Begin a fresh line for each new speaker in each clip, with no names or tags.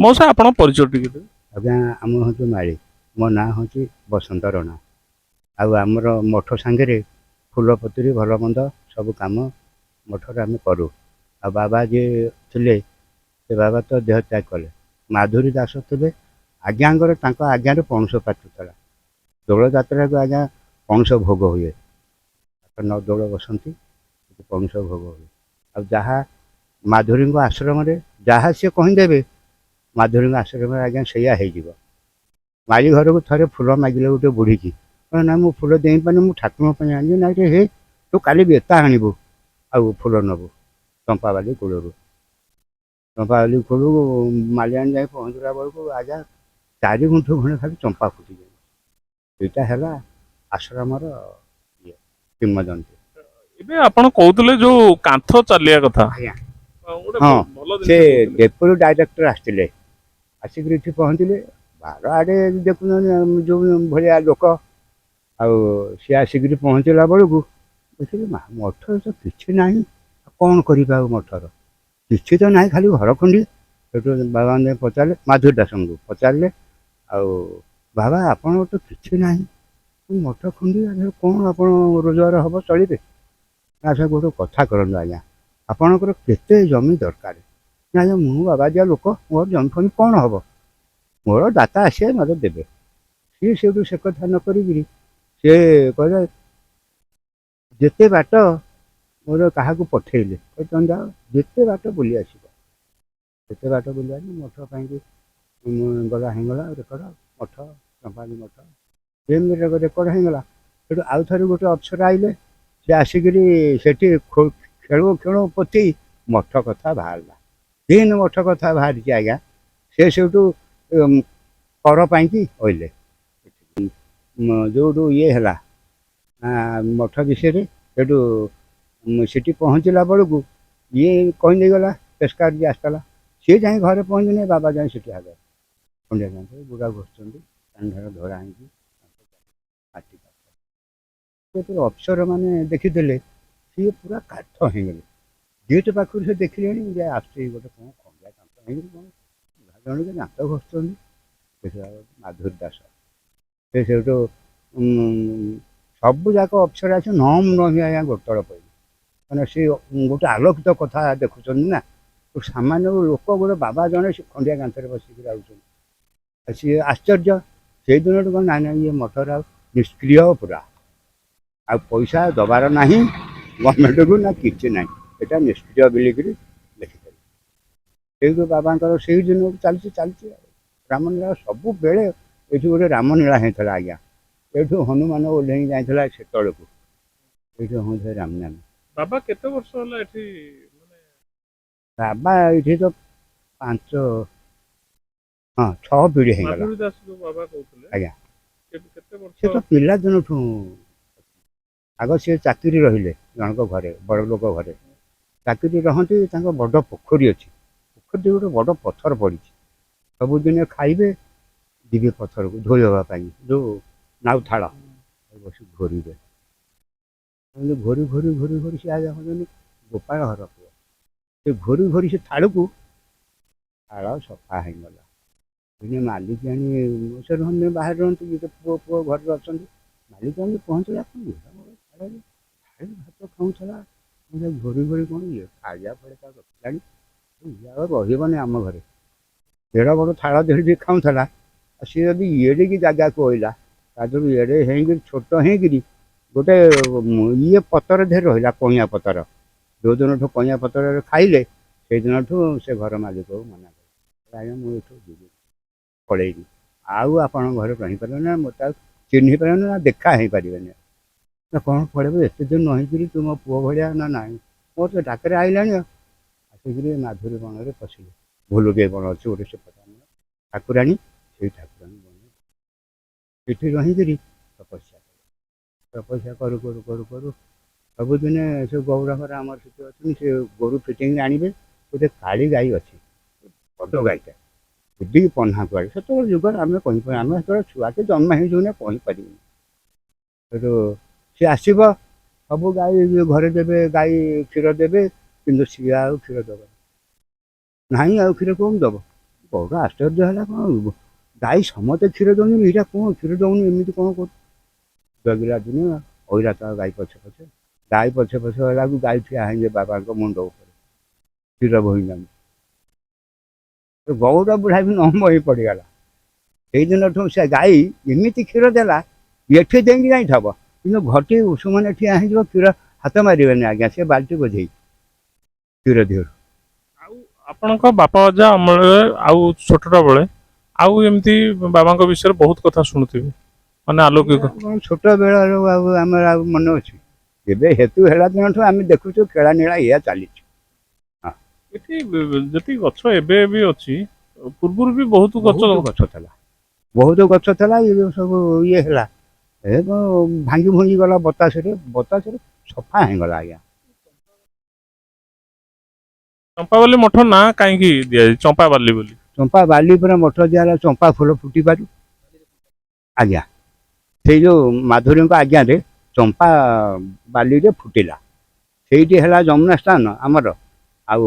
मौसा आपण परिचय टिके देबे।
आज्ञा आम हूँ माली मो ना हूँ बसंत रणा आमर मठ सांगे फूलपत्री भल मंद सब कम मठर आम करूँ बाबा जी थे से बाबा तो देह त्याग कले माधुरी दास थे आज्ञागर आज्ञार पणस पाचुला दौड़ जात्रा को आज्ञा पणस भोग हुए न दौड़ बसती पणस भोग हुए आ जहाँ माधुरी आश्रम जहाँ सी कहीदेवे माधुरी आश्रम आज्ञा सैया हो माली घर को थे फूल मागिले गोटे बुढ़ी की ना मु फूल दे पानी मुझे ठाकुर आनी ना हे तू काली बेता आणबू आउ फूल नबू चंपा बाली कूल चंपा बाली कूल मालियाणी जाए पहुँचला बेलू आज्ञा 4 गुंठ खंडे खाली चंपा फुटी जाए यहाँ है आश्रमर ये किंवदंती।
एबे आपण कहउतले जो कांथ चालिया कथा
आज्ञा
गोटे
हाँ
भलो
से
जिनिस कहउतले।
डेपुटी डायरेक्टर आसते आसिक ये पहुँचले बार आड़े देखु जो भाया लोक सी आसिक पहुँचला बेलू देखिए मठ तो किसी ना कौन कर मठर किसी तो ना खाली घर खंडी से बाबा ने पचारे माधुरी दास को पचारे आउ बाबा आपण तो किसी ना मठ खंडी कौन आप रोजगार हम चलिए ना से गोटे कथा करूँ आज्ञा आपणकर केते जमी दरकार ना आज्ञा मु बाबा दिया लोक मोर जमी फमी कौन हम मोर दाता आसे मत देवे सी से कथा न करी सी कह जिते बाट मोर क्या पठेले कहते जाओ जिते बाट बुली आसते बाट बुला मठ कहीं गला होगला रेकर्ड मठ चंपाली मठ रेकर्ड होगला से आउ थे गोटे अफसर आइले सी आसिक खेणु खेणु पोती मठ कथा बाहर तीन मठ कथा बाहरी आज्ञा से कर पाई ओइले जो ये है मठ विषय से पहुँचला बेलू ये कही गला पेस्कार जी आसला सी जाए घर पहुँचने बाबा जाए सीटी हाथ खंडिया जाए बुढ़ा घोषुँच धरा माटी अफसर मैंने देखीदे सी पूरा काठ हो गले गेट पाखर से देखिले गोटे कौन खंडिया कांथ हो जन के दात घोषुँच माधुरी दास से सब जाक अफसर आस नम नही आज्ञा गोटल पड़े मैंने सी गोटे आलोकित कथा देखुं ना तो सामान्य लोक गोटे बाबा जड़े से खंडिया कांथर बसिक आउट सी आश्चर्य से दिन कौन ना ये मठर निष्क्रिय पूरा आ पैसा दबार ना गवर्नमेंट को ना कि ना यहाँ निष्क्रिय बोलिक लिखिदेली से बाबा से दिन चलती चलती रामलीला सब बेले ये गोटे रामलीला होता आज्ञा ये हनुमान ओह्ल जाता से तौक ये हूँ रामनाम
बाबा केते वर्ष होला एठी
बाबा ये तो 5 हाँ 6 पीढ़ी हो
माधुरी दास जो बाबा कहउतले
आज्ञा
केते वर्ष
से तो पिला दिन आग सी चाकरी रहिले जनक घरे बड़ लोक घरे चाकरी रहती बड़ पोखरी अच्छी पोखरी गोटे बड़ पथर पड़ी सबुदिन खाइबे दिवे पथर को धोई हाँपाई जो नाउ थाल बस घोरे घोरी घोरी घोरी घोरी सी आज्ञा कहते गोपाल घर पुओ से घोरी घोरी से थाल को थाल सफा होगला दिने मालिक आनी से रही बाहर रही पुओ पुओ घर अच्छा मालिक आनी पहुँचला भात खाऊला घोरी घोरी कौन ये खाया फड़े रखिला रही आम घरे एड़ बड़ थाल धरी खाऊला सी जब ये की जगह को ओला तादू एड़े हो छोट हो गोटे ये पतर धे रहा कईया पतर जो दिन कईया पतर खाइले से दिन से घर मालिक को मना कर आज्ञा मुझे पड़ेगी आउ आप घर रहीपर ना मत चिन्ह पारे ना देखा हो पारे ना कौन पड़े एत दिन नहींकि तुम पुओ भाया ना ना मोर तो डाक आईला आसिक माधुरी बन में पशिले भुलुगे बन अच्छे गोटे से ठाकुराणी से ठाकुराणी बन ये रहीकि तपस्या तपस्या करू करू करू करू सबुदिन से गौरवर आम से अच्छे से गोरु फिटिंग आणवे गोटे काली गाई अच्छी बड़ गाईटा बुद्धि पन्हा कुआड़े से जुगर आम कहीपर आम से छुआटे जन्म होना कहीपर सी आसब सब गाई घरे देवे गाई क्षीर देवे कि सी आ क्षीर दब ना आउ क्षीर कौन दब ବଡ଼ ଆଶ୍ଚର୍ଯ୍ୟ ହେଲା କ'ଣ ଗାଈ ସମସ୍ତେ କ୍ଷୀର ଦେଉଛନ୍ତି ଏଇଟା କ'ଣ କ୍ଷୀର ଦେଉନି ଏମିତି କ'ଣ କରୁଛି ଜଗିଲା ଦିନ ଅଇରା ତା ଗାଈ ପଛେ ପଛେ ଗାଈ ପଛେ ପଛେ ଗଲାକୁ ଗାଈ ଠିଆ ହେଇଛି ବାବାଙ୍କ ମୁଣ୍ଡ ଉପରେ କ୍ଷୀର ବୋହି ଯାଉଛି ଗଉଡ଼ ବୁଢ଼ା ବି ନମ୍ବ ହେଇ ପଡ଼ିଗଲା ସେଇଦିନଠୁ ସେ ଗାଈ ଏମିତି କ୍ଷୀର ଦେଲା ଏଠି ଦେଇକି ଯାଇଥବ କିନ୍ତୁ ଘଟି ଉଷୁମାନେ ଠିଆ ହେଇଯିବ କ୍ଷୀର ହାତ ମାରିବେନି ଆଜ୍ଞା ସେ ବାଲ୍ଟି ବୋଝେଇ କ୍ଷୀର ଦିହରୁ
ଆଉ ଆପଣଙ୍କ ବାପା ଅଜା ଅମଳରେ ଆଉ ଛୋଟଟା ବେଳେ ଆଉ ଏମିତି ବାବାଙ୍କ ବିଷୟରେ ବହୁତ କଥା ଶୁଣୁଥିବେ ମାନେ ଆଲୌକିକ
କ'ଣ ଛୋଟ ବେଳର ଆଉ ଆମର ଆଉ ମନେ ଅଛି ଏବେ ହେତୁ ହେଲା ଦିନଠୁ ଆମେ ଦେଖୁଛୁ ଖେଳା ନୀଳା ଏଇଆ ଚାଲିଛି
ଏଠି ଯେତିକି ଗଛ ଏବେ ବି ଅଛି ପୂର୍ବରୁ ବି ବହୁତ ଗଛ
ବହୁତ ଗଛ ଥିଲା ବହୁତ ଗଛ ଥିଲା ଏ ଯୋଉ ସବୁ ଇଏ ହେଲା ଏ କ'ଣ ଭାଙ୍ଗି ଭୁଙ୍ଗି ଗଲା ବତାସରେ ସଫା ହେଇଗଲା ଆଜ୍ଞା
ଚମ୍ପାବାଲି ମଠ ନାଁ କାହିଁକି ଦିଆଯାଇଛି ଚମ୍ପାବାଲି ବୋଲି
ଚମ୍ପା ବାଲି ପୁରା ମଠ ଦିଆହେଲା ଚମ୍ପା ଫୁଲ ଫୁଟି ପାରୁ ଆଜ୍ଞା ସେଇ ଯେଉଁ ମାଧୁରୀଙ୍କ ଆଜ୍ଞାରେ ଚମ୍ପା ବାଲିରେ ଫୁଟିଲା ସେଇଠି ହେଲା ଯମୁନା ସ୍ଥାନ ଆମର ଆଉ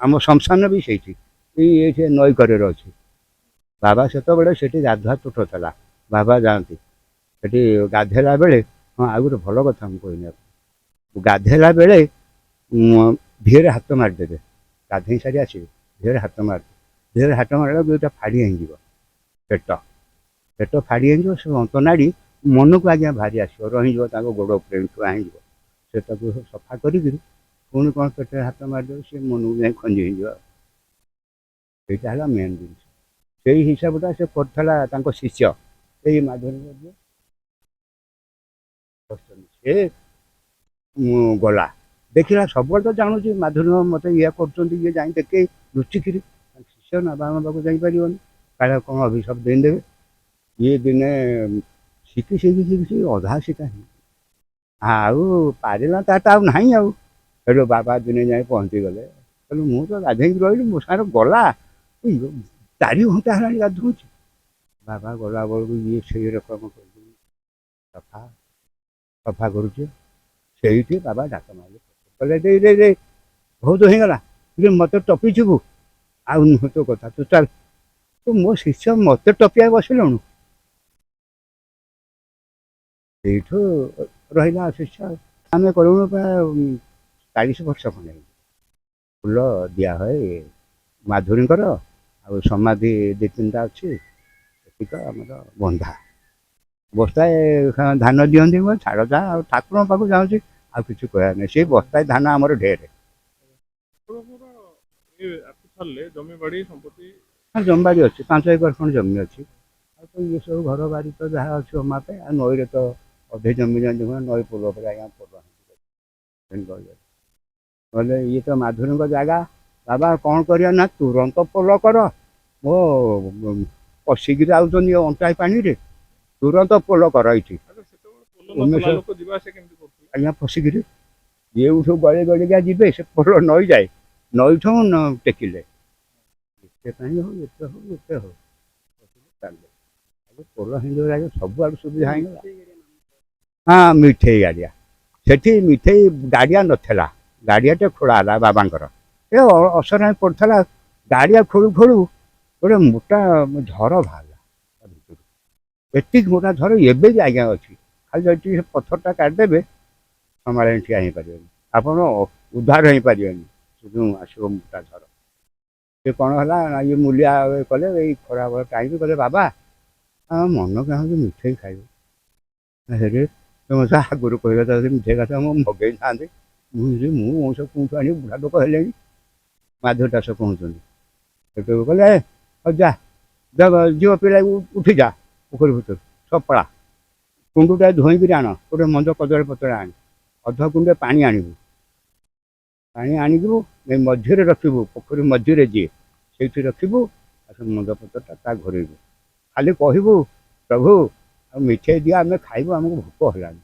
ଆମ ଶ୍ମଶାନ ବି ସେଇଠି ଏଇଠି ନଈ କରରେ ଅଛି ବାବା ସେତେବେଳେ ସେଠି ଗାଧୁଆ ତୁଠ ଥିଲା ବାବା ଯାଆନ୍ତି ସେଠି ଗାଧେଇଲା ବେଳେ ହଁ ଆଉ ଗୋଟେ ଭଲ କଥା ମୁଁ କହିନି ଗାଧେଇଲା ବେଳେ ଧିଅରେ ହାତ ମାରିଦେବେ ଗାଧେଇ ସାରି ଆସିବେ ଧିଅରେ ହାତ ମାରିଦେବେ ଧିଅରେ ହାତ ମାରିଲା ଦୁଇଟା ଫାଡ଼ି ହେଇଯିବ ପେଟ ଫାଡ଼ି ହେଇଯିବ ସେ ଅନ୍ତନାଡ଼ି ମନକୁ ଆଜ୍ଞା ଭାରି ଆସିବ ରହିଯିବ ତାଙ୍କ ଗୋଡ଼ ଉପରେ ଥୁଆ ହେଇଯିବ ସେ ତାକୁ ସଫା କରିକିରି ପୁଣି କ'ଣ ପେଟରେ ହାତ ମାରିଦେବେ ସେ ମନକୁ ଯାଇ ଖଞ୍ଜି ହେଇଯିବ ସେଇଟା ହେଲା ମେନ୍ ଜିନିଷ ସେଇ ହିସାବଟା ସେ କରିଥିଲା ତାଙ୍କ ଶିଷ୍ୟ ସେଇ ମାଧୁରୀ ସେ ଗଲା ଦେଖିଲା ସବୁବେଳେ ତ ଜାଣୁଛି ମାଧୁରୀ ମୋତେ ଇଏ କରୁଛନ୍ତି ଇଏ ଯାଇ ଦେଖେ ଲୁଚିକିରି ଶିଷ୍ୟ ନା ବାବା ପାଖକୁ ଯାଇପାରିବନି କାଳେ କ'ଣ ଅଭିଶାପ ଦେଇଦେବେ ଇଏ ଦିନେ ଶିଖି ଅଧା ଶିଖା ଆଉ ପାରିଲା ତାଟା ଆଉ ନାହିଁ ଆଉ ସେଠୁ ବାବା ଦିନେ ଯାଇ ପହଞ୍ଚିଗଲେ କହିଲେ ମୁଁ ତ ଗାଧେଇକି ରହିଲି ମୋ ସାଙ୍ଗରେ ଗଲା 4 ଘଣ୍ଟା ହେଲାଣି ଗାଧଉଛି ବାବା ଗଲା ବେଳକୁ ଇଏ ସେଇ ରକମ କରିକି ସଫା କରୁଛି ସେଇଠି ବାବା ଡାକ ମାରିଲେ କହିଲେ ଦେଇ ବହୁତ ହେଇଗଲା ମୋତେ ଟପିଯିବୁ ଆଉ ନୁହେଁ ତୋ କଥା ତୁ ଚାଲ ତୁ ମୋ ଶିଷ୍ୟ ମୋତେ ଟପିଆ ବସିଲୁଣୁ ସେଇଠୁ ରହିଲା ଶିଷ୍ୟ ଆମେ କରୁଣୁ ପ୍ରାୟ 40 ବର୍ଷ ଖଣ୍ଡେ ଫୁଲ ଦିଆ ହୁଏ ମାଧୁରୀଙ୍କର ଆଉ ସମାଧି 2-3ଟା ଅଛି ସେତିକ ଆମର ବନ୍ଧା ବସ୍ତାଏ ଧାନ ଦିଅନ୍ତି ମୁଁ ଛାଡ଼ ଯା ଆଉ ଠାକୁରଙ୍କ ପାଖକୁ ଯାଉଛି ଆଉ କିଛି କହିବା ନାହିଁ ସେଇ ବସ୍ତାଏ ଧାନ ଆମର ଢେର
ଜମିବାଡ଼ି ସମ୍ପତ୍ତି
ଜମିବାଡ଼ି ଅଛି 5 ଏକର ଖଣ୍ଡେ ଜମି ଅଛି ଆଉ ତ ଇଏ ସବୁ ଘର ବାଡ଼ି ତ ଯାହା ଅଛି ଅମା ପାଇଁ ଆଉ ନଈରେ ତ ଅଧେ ଜମି ଯାଆନ୍ତି ନଈ ପୋଲ ଉପରେ ଆଜ୍ଞା ପୋଲ କହିଲେ ଇଏ ତ ମାଧୁରୀଙ୍କ ଜାଗା ବାବା କ'ଣ କରିବା ନା ତୁରନ୍ତ ପୋଲ କର ମୋ ପଶିକିରି ଆଉଛନ୍ତି ଅଣ୍ଟାଏ ପାଣିରେ ତୁରନ୍ତ ପୋଲ କର ଏଇଠି ଆଜ୍ଞା ପଶିକିରି ଏଉଠୁ ଗଳି ଗଳିକା ଯିବେ ସେ ପୋଲ ନଈଯାଏ ନଈଠୁ ଟେକିଲେ ଏତେ ପାଣି ହଉ ଏତେ ହଉ ପୋଲ ହିନ୍ଦୁ ଆଜ୍ଞା ସବୁଆଡ଼ୁ ସୁବିଧା ହେଇଗଲା ହଁ ମିଠେଇ ଗାଡ଼ିଆ ସେଠି ମିଠେଇ ଗାଡ଼ିଆ ନଥିଲା ଗାଡ଼ିଆଟେ ଖୋଳା ହେଲା ବାବାଙ୍କର ଏ ଅସରାଏ ପଡ଼ିଥିଲା ଗାଡ଼ିଆ ଖୋଳୁ ଖୋଳୁ ଗୋଟେ ମୋଟା ଝର ବାହାରିଲା ତା ଭିତରୁ ଏତିକି ମୋଟା ଝର ଏବେ ବି ଆଜ୍ଞା ଅଛି ଖାଲି ଯଦି ସେ ପଥରଟା କାଟିଦେବେ ସମାଳେ ଠିଆ ହେଇପାରିବେନି ଆପଣ ଉଦ୍ଧାର ହେଇପାରିବେନି ସେ ଯେଉଁ ଆସିବ ମୋଟା ଝର ସେ କ'ଣ ହେଲା ଇଏ ମୂଲିଆ କଲେ ଏଇ ଖରାବେଳ ଟାଇମ୍ କଲେ ବାବା ମନ କାହିଁକି ମିଠେଇ ଖାଇବେ ହେରେ ମୋତେ ଆଗରୁ କହିବା ଯଦି ମିଠେଇ କଥା ମୁଁ ମଗେଇଥାନ୍ତି ମୁଁ ମଣିଷ କେଉଁଠୁ ଆଣିବି ବୁଢ଼ା ଲୋକ ହେଲେଣି ମାଧୁରୀ ଦାସ କହୁଛନ୍ତି ସେଠୁ କହିଲେ ଯା ଝିଅ ପିଲା ଉଠିଯା ପୋଖରୀ ଭିତରୁ ସପଳା କୁଣ୍ଡୁଟା ଧୋଇକିରି ଆଣ ଗୋଟେ ମଞ୍ଜ କଦଳୀ ପତ୍ର ଆଣି ଅଧ କୁଣ୍ଡେ ପାଣି ଆଣିବୁ ପାଣି ଆଣିଯିବୁ ଏ ମଝିରେ ରଖିବୁ ପୋଖରୀ ମଝିରେ ଯିଏ ସେଇଠି ରଖିବୁ ଆଉ ସେ ମଞ୍ଜ ପତ୍ରଟା ତା ଘୋରେଇବୁ ଖାଲି କହିବୁ ପ୍ରଭୁ ଆଉ ମିଠେଇ ଦିଅ ଆମେ ଖାଇବୁ ଆମକୁ ଭୋକ ହେଲାଣି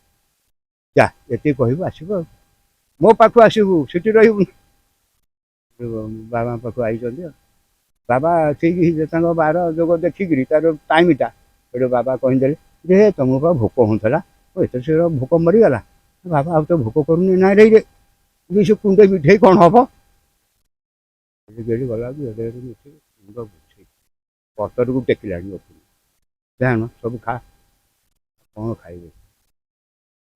ଯା ଏତିକି କହିବୁ ଆସିବୁ ଆଉ ମୋ ପାଖକୁ ଆସିବୁ ସେଠି ରହିବୁ ବାବାଙ୍କ ପାଖକୁ ଆଇଛନ୍ତି ଆଉ ବାବା ଠିକ୍ ତାଙ୍କ ବାର ଯୋଗ ଦେଖିକିରି ତାର ଟାଇମ୍ଟା ସେଠୁ ବାବା କହିଦେଲେ ଯେ ତମ ପା ଭୋକ ହେଉଥିଲା ଏତେ ଶୀଘ୍ର ଭୋକ ମରିଗଲା ବାବା ଆଉ ତ ଭୋକ କରୁନି ନାଇଁ ରେ ସେ କୁଣ୍ଡେ ମିଠେଇ କ'ଣ ହବ ଗଲାକୁ ମିଠେଇ କୁଣ୍ଡ ମିଠେଇ ପତରକୁ ଟେକିଲାଣି ଉପରୁ ଜାଣ ସବୁ ଖା କ'ଣ ଖାଇବେ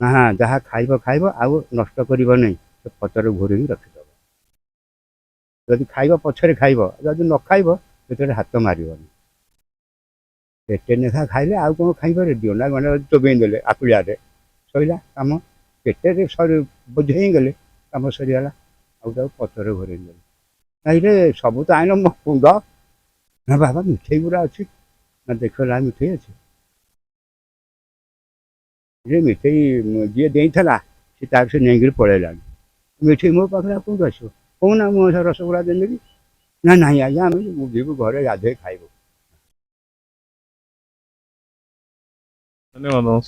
ନା ଯାହା ଖାଇବ ଖାଇବ ଆଉ ନଷ୍ଟ କରିବ ନାହିଁ ସେ ପତର ଘୋରେଇକି ରଖିଦେବ ଯଦି ଖାଇବ ପଛରେ ଖାଇବ ଯଦି ନ ଖାଇବ ସେଥିରେ ହାତ ମାରିବନି ପେଟେ ଲେଖା ଖାଇଲେ ଆଉ କ'ଣ ଖାଇପାରେ ଦିଅନା ମାନେ ଚୋବେଇ ଦେଲେ ଆକୁଳିଆରେ ସରିଲା କାମ ପେଟରେ ବୋଝ ହେଇଗଲେ କାମ ସରିଗଲା ଆଉ ତାକୁ ପତର ଘୋରେଇ ଦେଲେ ନାଇଁରେ ସବୁ ତ ଆଇନ ମୋ କୁଣ୍ଡ ନା ବାବା ମିଠେଇ ଗୁଡ଼ା ଅଛି ନା ଦେଖ ନା ମିଠେଇ ଅଛି ଯେ ମିଠେଇ ଯିଏ ଦେଇଥିଲା ସେ ତାର ସେ ନେଇକିରି ପଳେଇଲାଣି ମିଠେଇ ମୋ ପାଖରେ ଆଉ କେଉଁଠୁ ଆସିବ କହୁନା ମୁଁ ରସଗୋଲା ଦେଲି ନା ନାହିଁ ଆଜ୍ଞା ଆମେ ଯିବୁ ଘରେ ଗାଧୋଇ ଖାଇବୁ
ଧନ୍ୟବାଦ।